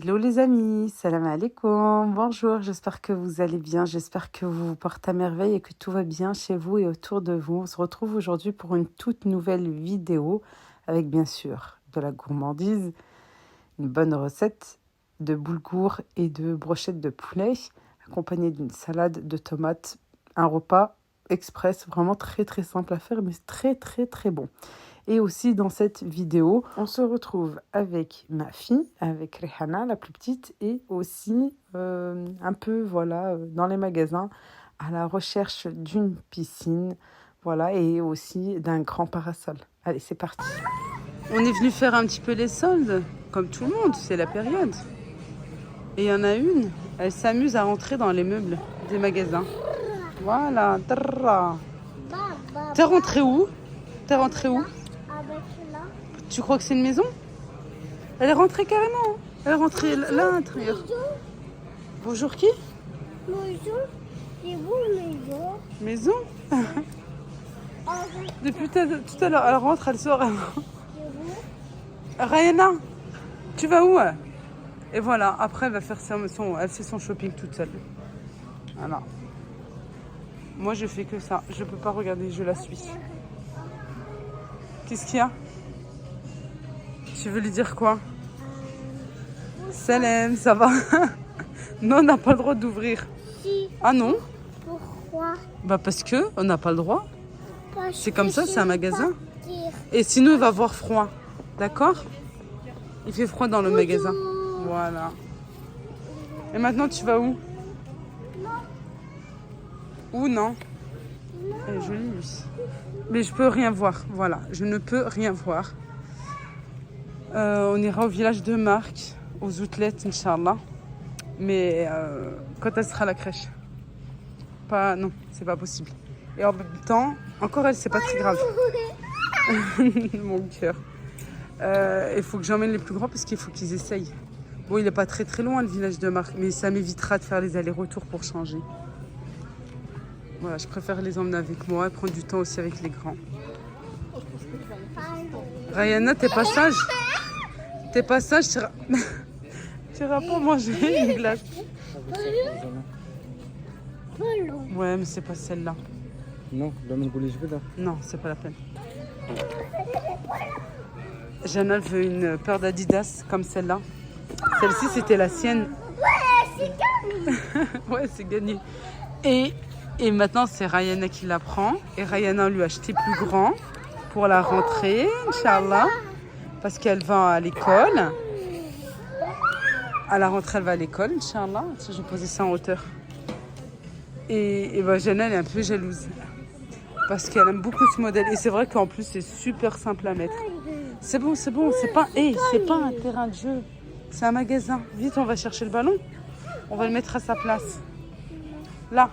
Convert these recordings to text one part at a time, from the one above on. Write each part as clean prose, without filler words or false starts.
Hello les amis, salam alaikum, bonjour, j'espère que vous allez bien, j'espère que vous vous portez à merveille et que tout va bien chez vous et autour de vous. On se retrouve aujourd'hui pour une toute nouvelle vidéo avec bien sûr de la gourmandise, une bonne recette de boulgour et de brochettes de poulet accompagnée d'une salade de tomates, un repas express vraiment très très simple à faire mais très très très bon. Et aussi dans cette vidéo, on se retrouve avec ma fille, avec Rehana, la plus petite, et aussi un peu dans les magasins à la recherche d'une piscine, voilà, et aussi d'un grand parasol. Allez, c'est parti. On est venu faire un petit peu les soldes, comme tout le monde, c'est la période. Et il y en a une, elle s'amuse à rentrer dans les meubles des magasins. Voilà. T'es rentré où? T'es rentré où? Tu crois que c'est une maison? Elle est rentrée carrément. Elle est rentrée là à l'intérieur. Bonjour qui? Bonjour, c'est vous maison. Maison? Depuis tout à l'heure, elle rentre, elle sort. Rayana, tu vas où? Et voilà, après elle va faire elle fait son shopping toute seule. Voilà. Moi je fais que ça, je peux pas regarder, je la suis. Qu'est-ce qu'il y a? Tu veux lui dire quoi? Salam, ça va? Non, on n'a pas le droit d'ouvrir. Si. Ah non? Pourquoi? Bah parce que on n'a pas le droit. Parce C'est comme que ça, c'est un magasin. partir. Et sinon, il va avoir froid. D'accord? Il fait froid dans le magasin. Voilà. Et maintenant, tu vas où? Où non? Elle est jolie, lui. Mais je peux rien voir. Voilà, je ne peux rien voir. On ira au village de Marc, aux Outlettes, Inch'Allah. Mais quand elle sera à la crèche. Pas, non, c'est pas possible. Et en même temps, encore elle, c'est pas très grave. Mon cœur. Il faut que j'emmène les plus grands parce qu'il faut qu'ils essayent. Bon, il n'est pas très très loin le village de Marc, mais ça m'évitera de faire les allers-retours pour changer. Voilà, je préfère les emmener avec moi et prendre du temps aussi avec les grands. Rayana, t'es pas sage? T'es pas sage, tu iras pas manger une glace. Ouais, mais c'est pas celle-là. Non, Non, c'est pas la peine. Jana elle veut une paire d'Adidas comme celle-là. Celle-ci, c'était la sienne. C'est gagné. Ouais, c'est gagné. Et maintenant, c'est Rayana qui la prend. Et Rayana lui a acheté plus grand pour la rentrée, Inch'Allah. Parce qu'elle va à l'école. À la rentrée, elle va à l'école, Inch'Allah. Je vais poser ça en hauteur. Et ben, Jana, elle est un peu jalouse. Parce qu'elle aime beaucoup ce modèle. Et c'est vrai qu'en plus, c'est super simple à mettre. C'est bon, c'est pas, c'est pas un terrain de jeu. C'est un magasin. Vite, on va chercher le ballon. On va le mettre à sa place. Là.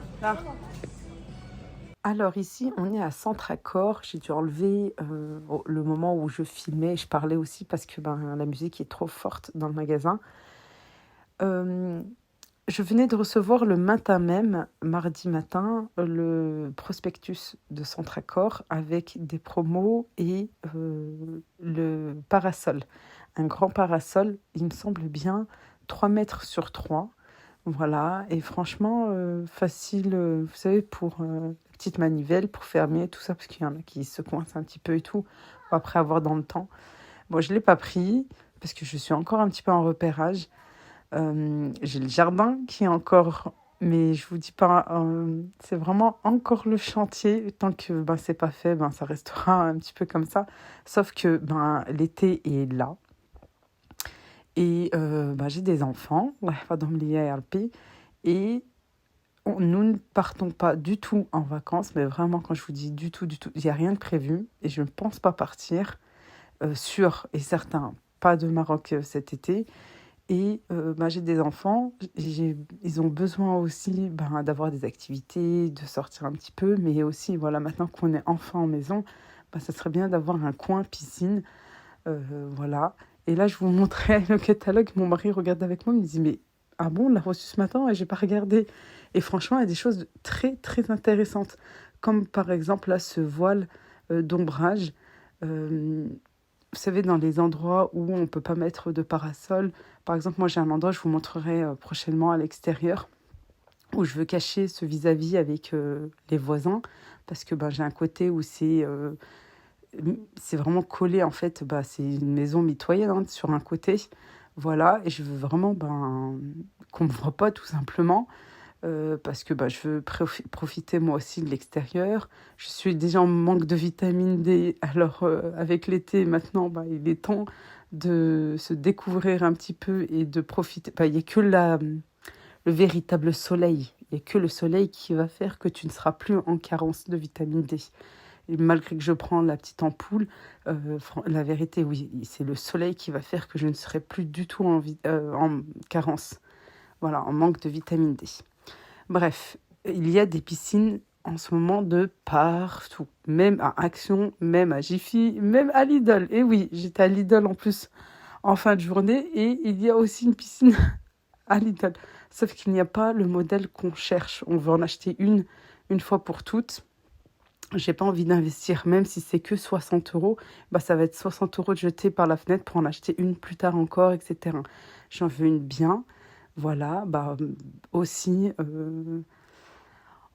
Alors ici, on est à Centre-Accord. J'ai dû enlever le moment où je filmais. Je parlais aussi parce que la musique est trop forte dans le magasin. Je venais de recevoir le matin même, mardi matin, le prospectus de Centre-Accord avec des promos et le parasol. Un grand parasol, il me semble bien, 3 mètres sur 3. Voilà, et franchement, facile, vous savez, pour la petite manivelle, pour fermer, tout ça, parce qu'il y en a qui se coincent un petit peu et tout, après avoir dans le temps. Bon, je ne l'ai pas pris, parce que je suis encore un petit peu en repérage. J'ai le jardin qui est encore, mais je vous dis pas, c'est vraiment encore le chantier. Tant que c'est pas fait, ça restera un petit peu comme ça. Sauf que l'été est là. Et j'ai des enfants, et nous ne partons pas du tout en vacances, mais vraiment quand je vous dis du tout, il n'y a rien de prévu et je ne pense pas partir, sûr et certain, pas de Maroc cet été. Et j'ai des enfants, ils ont besoin aussi d'avoir des activités, de sortir un petit peu, mais aussi, voilà, maintenant qu'on est enfant en maison, ça serait bien d'avoir un coin piscine, voilà. Et là, je vous montrais le catalogue, mon mari regarde avec moi, il me dit, mais ah bon, on l'a reçu ce matin et j'ai pas regardé. Et franchement, il y a des choses très, très intéressantes, comme par exemple là, ce voile d'ombrage. Vous savez, dans les endroits où on ne peut pas mettre de parasol, Par exemple, moi j'ai un endroit, je vous montrerai prochainement à l'extérieur, où je veux cacher ce vis-à-vis avec les voisins, parce que j'ai un côté où c'est vraiment collé, en fait, c'est une maison mitoyenne hein, sur un côté, voilà, et je veux vraiment qu'on me voit pas tout simplement, parce que je veux profiter moi aussi de l'extérieur. Je suis déjà en manque de vitamine D, alors avec l'été maintenant, il est temps de se découvrir un petit peu et de profiter. Il n'y a que le véritable soleil. Il n'y a que le soleil qui va faire que tu ne seras plus en carence de vitamine D. Et malgré que je prends la petite ampoule, la vérité, oui, c'est le soleil qui va faire que je ne serai plus du tout en carence. Voilà, en manque de vitamine D. Bref, il y a des piscines en ce moment de partout. Même à Action, même à Jiffy, même à Lidl. Et oui, j'étais à Lidl en plus en fin de journée. Et il y a aussi une piscine à Lidl. Sauf qu'il n'y a pas le modèle qu'on cherche. On veut en acheter une fois pour toutes. J'ai pas envie d'investir, même si c'est que 60 euros, ça va être 60 euros jetés par la fenêtre pour en acheter une plus tard encore, etc. J'en veux une bien, voilà, aussi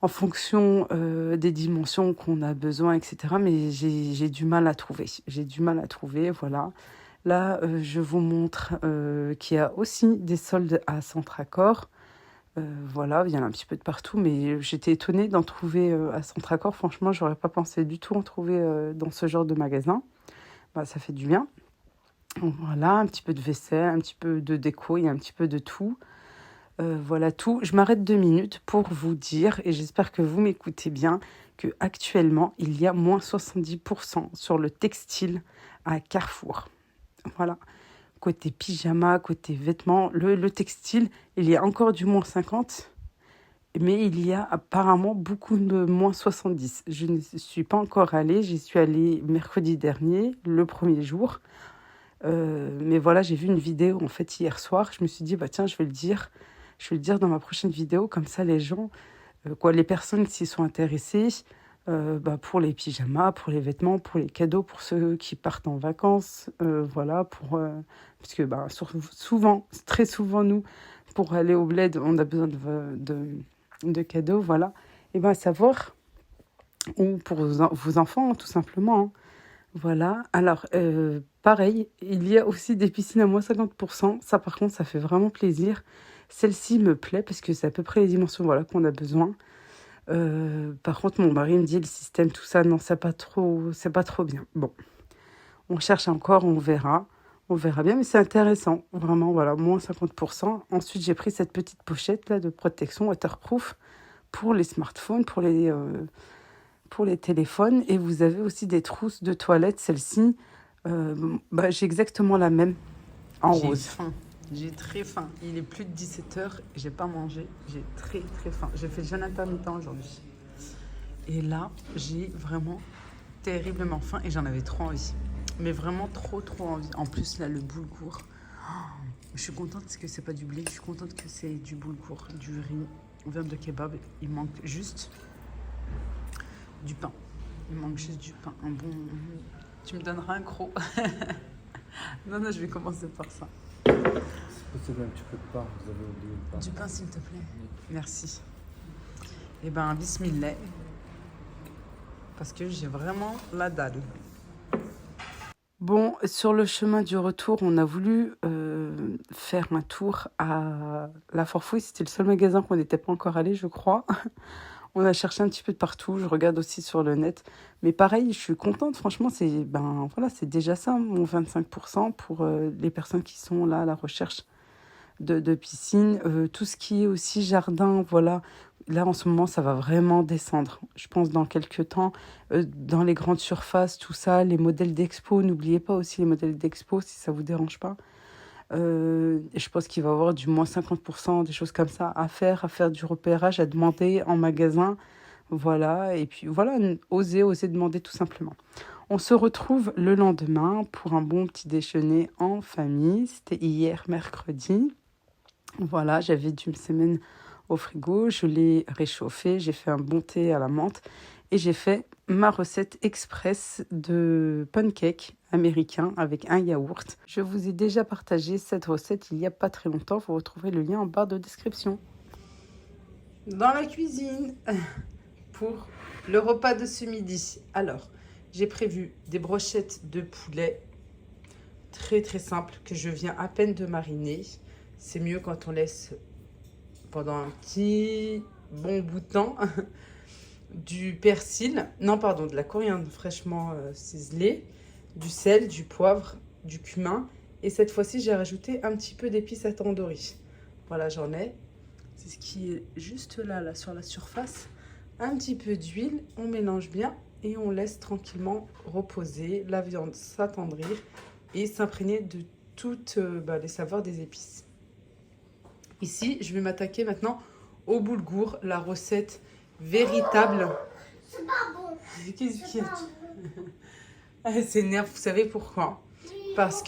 en fonction des dimensions qu'on a besoin, etc. Mais j'ai du mal à trouver, voilà. Là, je vous montre qu'il y a aussi des soldes à Centracor. Voilà, il y en a un petit peu de partout, mais j'étais étonnée d'en trouver à Centracor. Franchement, j'aurais pas pensé du tout en trouver dans ce genre de magasin. Ça fait du bien. Voilà, un petit peu de vaisselle, un petit peu de déco, il y a un petit peu de tout. Voilà tout. Je m'arrête 2 minutes pour vous dire, et j'espère que vous m'écoutez bien, que actuellement il y a moins 70% sur le textile à Carrefour. Voilà. Côté pyjama, côté vêtements, le textile, il y a encore du moins 50, mais il y a apparemment beaucoup de moins 70. Je ne suis pas encore allée, j'y suis allée mercredi dernier, le premier jour. Mais voilà, j'ai vu une vidéo en fait hier soir, je me suis dit, tiens, je vais le dire dans ma prochaine vidéo, comme ça les gens, les personnes s'y sont intéressées, pour les pyjamas, pour les vêtements, pour les cadeaux, pour ceux qui partent en vacances, voilà, parce que souvent, très souvent, nous, pour aller au bled, on a besoin de cadeaux, voilà. Et savoir, ou pour vos enfants, tout simplement, hein. Voilà, alors, pareil, il y a aussi des piscines à moins 50%, ça par contre, ça fait vraiment plaisir. Celle-ci me plaît parce que c'est à peu près les dimensions qu'on a besoin. Par contre, mon mari me dit le système, tout ça, non, c'est pas trop bien. Bon, on cherche encore, on verra bien, mais c'est intéressant, vraiment, voilà, moins 50%. Ensuite, j'ai pris cette petite pochette là de protection waterproof pour les smartphones, pour les téléphones, et vous avez aussi des trousses de toilette, celle-ci, j'ai exactement la même en rose. J'ai faim. J'ai très faim. Il est plus de 17h, j'ai pas mangé. J'ai très très faim. J'ai fait le jeûne intermittent aujourd'hui. Et là, j'ai vraiment terriblement faim et j'en avais trop envie. Mais vraiment trop envie. En plus, là, le boulgour. Je suis contente parce que c'est pas du blé. Je suis contente que c'est du boulgour, du riz, viande de kebab. Il manque juste du pain. Il manque juste du pain. Un bon... Tu me donneras un croc. Non, je vais commencer par ça. C'est possible un petit peu de pain, vous avez oublié le pain. Du pain, s'il te plaît. Oui. Merci. Et bismillah. Parce que j'ai vraiment la dalle. Bon, sur le chemin du retour, on a voulu faire un tour à la Forfouille. C'était le seul magasin qu'on n'était pas encore allé, je crois. On a cherché un petit peu de partout. Je regarde aussi sur le net. Mais pareil, je suis contente. Franchement, c'est déjà ça, mon 25% pour les personnes qui sont là à la recherche de piscine. Tout ce qui est aussi jardin, voilà. Là, en ce moment, ça va vraiment descendre. Je pense dans quelques temps, dans les grandes surfaces, tout ça, les modèles d'expo. N'oubliez pas aussi les modèles d'expo, si ça ne vous dérange pas. Je pense qu'il va y avoir du moins 50%, des choses comme ça à faire du repérage, à demander en magasin. Voilà, et puis voilà, oser demander tout simplement. On se retrouve le lendemain pour un bon petit déjeuner en famille. C'était hier, mercredi. Voilà, j'avais du semaine au frigo, je l'ai réchauffé, j'ai fait un bon thé à la menthe et j'ai fait ma recette express de pancake américain avec un yaourt. Je vous ai déjà partagé cette recette il n'y a pas très longtemps. Vous retrouverez le lien en barre de description. Dans la cuisine pour le repas de ce midi. Alors, j'ai prévu des brochettes de poulet très très simples que je viens à peine de mariner. C'est mieux quand on laisse pendant un petit bon bout de temps. Du persil, non pardon, de la coriandre fraîchement ciselée, du sel, du poivre, du cumin. Et cette fois-ci, j'ai rajouté un petit peu d'épices à tandoori. Voilà, j'en ai. C'est ce qui est juste là sur la surface. Un petit peu d'huile, on mélange bien et on laisse tranquillement reposer la viande s'attendrir et s'imprégner de toutes les saveurs des épices. Ici, je vais m'attaquer maintenant au boulgour, la recette véritable. C'est pas bon. Qu'est-ce C'est qu'il y pas a? bon. Elle s'énerve, vous savez pourquoi? Parce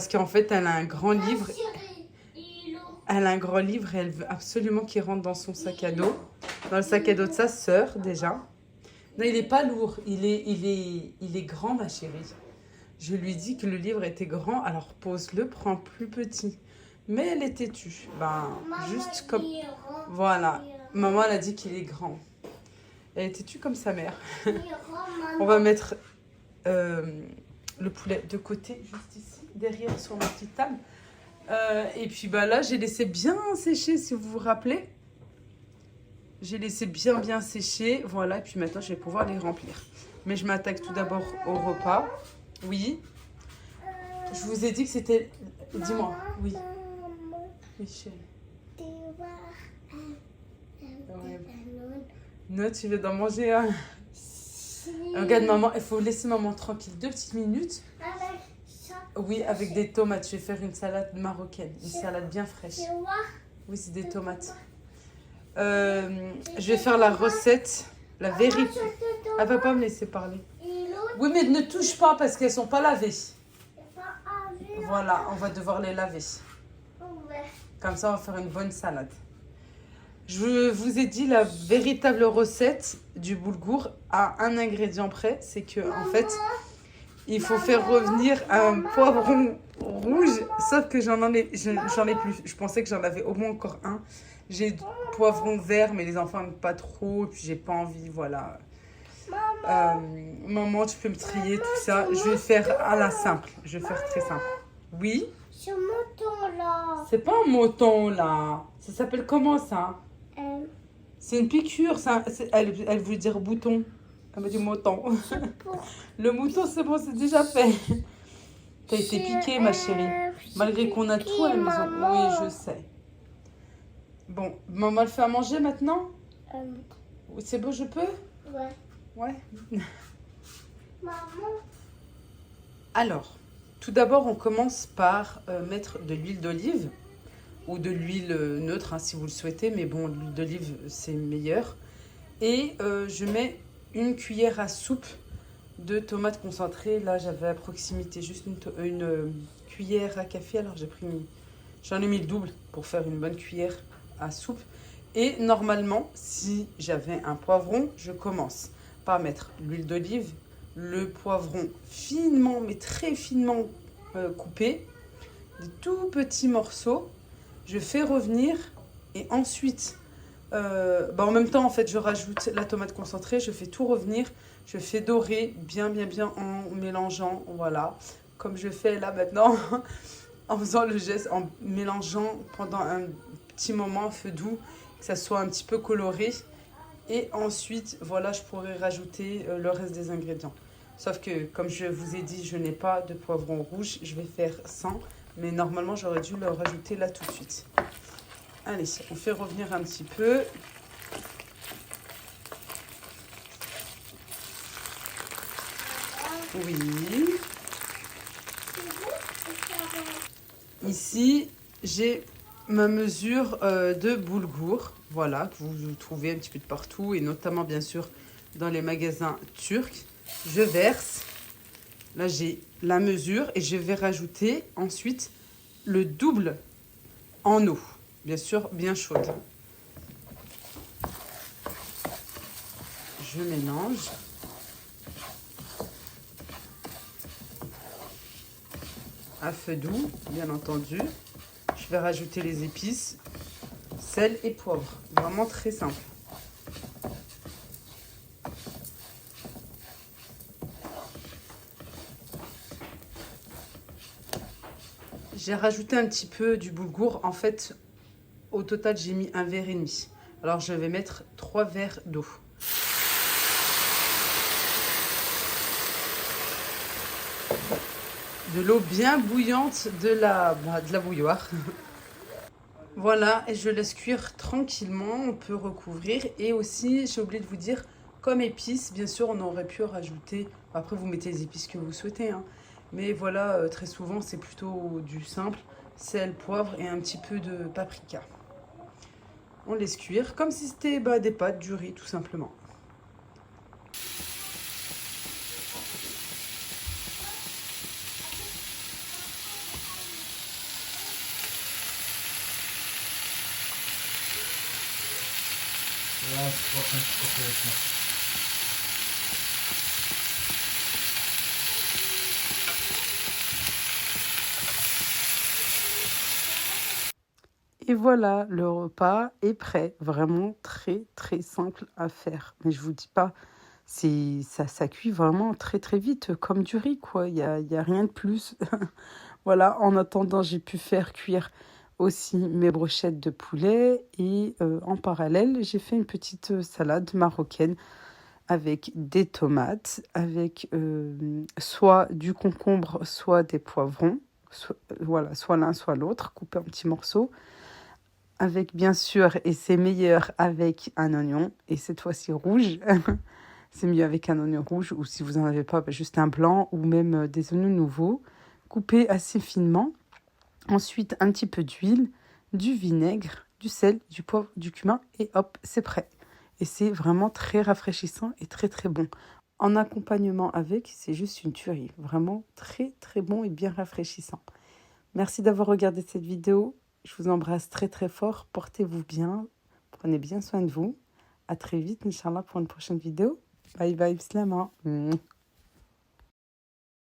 qu'en fait, elle a un grand livre. Elle a un grand livre et elle veut absolument qu'il rentre dans son sac à dos. Dans le sac à dos de sa sœur, déjà. Non, il n'est pas lourd. Il est grand, ma chérie. Je lui dis que le livre était grand, alors pose-le, prends plus petit. Mais elle est têtue. Juste comme... Voilà. Maman, elle a dit qu'il est grand. Elle est têtue comme sa mère. On va mettre le poulet de côté, juste ici, derrière sur ma petite table. Et puis là, j'ai laissé bien sécher, si vous vous rappelez. J'ai laissé bien sécher. Voilà, et puis maintenant, je vais pouvoir les remplir. Mais je m'attaque tout d'abord au repas. Oui. Je vous ai dit que c'était... Dis-moi. Oui. Oui, chérie. Ouais. Non, tu veux d'en manger un? Regarde, maman, il faut laisser maman tranquille 2 petites minutes. Avec ça. Oui, avec des tomates. Je vais faire une salade marocaine. Une salade bien fraîche. Tu vois? Oui, c'est des tomates. Je vais faire la recette, la vérité. Elle va pas me laisser parler. Oui, mais ne touche pas parce qu'elles sont pas lavées. Voilà, on va devoir les laver. Comme ça, on va faire une bonne salade. Je vous ai dit la véritable recette du boulgour à un ingrédient près. C'est que, en fait, il faut faire revenir un poivron rouge. Sauf que j'en ai plus. Je pensais que j'en avais au moins encore un. J'ai du poivron vert, mais les enfants n'aiment pas trop. Et puis, j'ai pas envie, voilà. Maman, tu peux me trier tout ça. Je vais faire à la simple. Je vais faire très simple. Oui. Ce mouton là. C'est pas un mouton, là. Ça s'appelle comment, ça? C'est une piqûre. Ça, elle voulait dire bouton. Elle m'a dit mouton. Le mouton, c'est bon, c'est déjà fait. T'as été piquée, ma chérie. Malgré qu'on a tout à la maison. Oui, je sais. Bon, maman le fait à manger maintenant? C'est bon, je peux? Ouais. Ouais. Maman. Alors, tout d'abord, on commence par mettre de l'huile d'olive ou de l'huile neutre, hein, si vous le souhaitez. Mais bon, l'huile d'olive, c'est meilleur. Et je mets une cuillère à soupe de tomates concentrées. Là, j'avais à proximité juste une cuillère à café. Alors, j'en ai mis le double pour faire une bonne cuillère à soupe. Et normalement, si j'avais un poivron, je commence par mettre l'huile d'olive, le poivron finement, mais très finement coupé, des tout petits morceaux. Je fais revenir et ensuite, en même temps, en fait, je rajoute la tomate concentrée, je fais tout revenir, je fais dorer bien en mélangeant, voilà, comme je fais là maintenant, en faisant le geste, en mélangeant pendant un petit moment à feu doux, que ça soit un petit peu coloré. Et ensuite, voilà, je pourrais rajouter le reste des ingrédients. Sauf que, comme je vous ai dit, je n'ai pas de poivron rouge. Je vais faire sans. Mais normalement, j'aurais dû le rajouter là tout de suite. Allez, on fait revenir un petit peu. Oui. Ici, j'ai ma mesure de boulgour. Voilà, que vous trouvez un petit peu de partout. Et notamment, bien sûr, dans les magasins turcs. Je verse. Là, j'ai la mesure. Et je vais rajouter ensuite le double en eau. Bien sûr, bien chaude. Je mélange. à feu doux, bien entendu. Je vais rajouter les épices, sel et poivre. Vraiment très simple. J'ai rajouté un petit peu du boulgour. En fait, au total, j'ai mis 1,5 verre. Alors, je vais mettre 3 verres d'eau. De l'eau bien bouillante de la bouilloire. Voilà, et je laisse cuire tranquillement. On peut recouvrir. Et aussi, j'ai oublié de vous dire, comme épices, bien sûr, on aurait pu rajouter... Après, vous mettez les épices que vous souhaitez, hein. Mais voilà, très souvent, c'est plutôt du simple. Sel, poivre et un petit peu de paprika. On laisse cuire comme si c'était des pâtes, du riz, tout simplement. Là, c'est pas un petit peu avec moi. Et voilà, le repas est prêt. Vraiment très, très simple à faire. Mais je vous dis pas, ça cuit vraiment très, très vite, comme du riz, quoi. Il y a rien de plus. Voilà, en attendant, j'ai pu faire cuire aussi mes brochettes de poulet. Et en parallèle, j'ai fait une petite salade marocaine avec des tomates, avec soit du concombre, soit des poivrons. Voilà, soit l'un, soit l'autre, coupé en petits morceaux. Avec, bien sûr, et c'est meilleur avec un oignon, et cette fois-ci rouge. C'est mieux avec un oignon rouge, ou si vous n'en avez pas, juste un blanc, ou même des oignons nouveaux, coupés assez finement. Ensuite, un petit peu d'huile, du vinaigre, du sel, du poivre, du cumin, et hop, c'est prêt. Et c'est vraiment très rafraîchissant et très très bon. En accompagnement avec, c'est juste une tuerie. Vraiment très très bon et bien rafraîchissant. Merci d'avoir regardé cette vidéo. Je vous embrasse très très fort. Portez-vous bien. Prenez bien soin de vous. À très vite, Inch'Allah, pour une prochaine vidéo. Bye bye, Slama.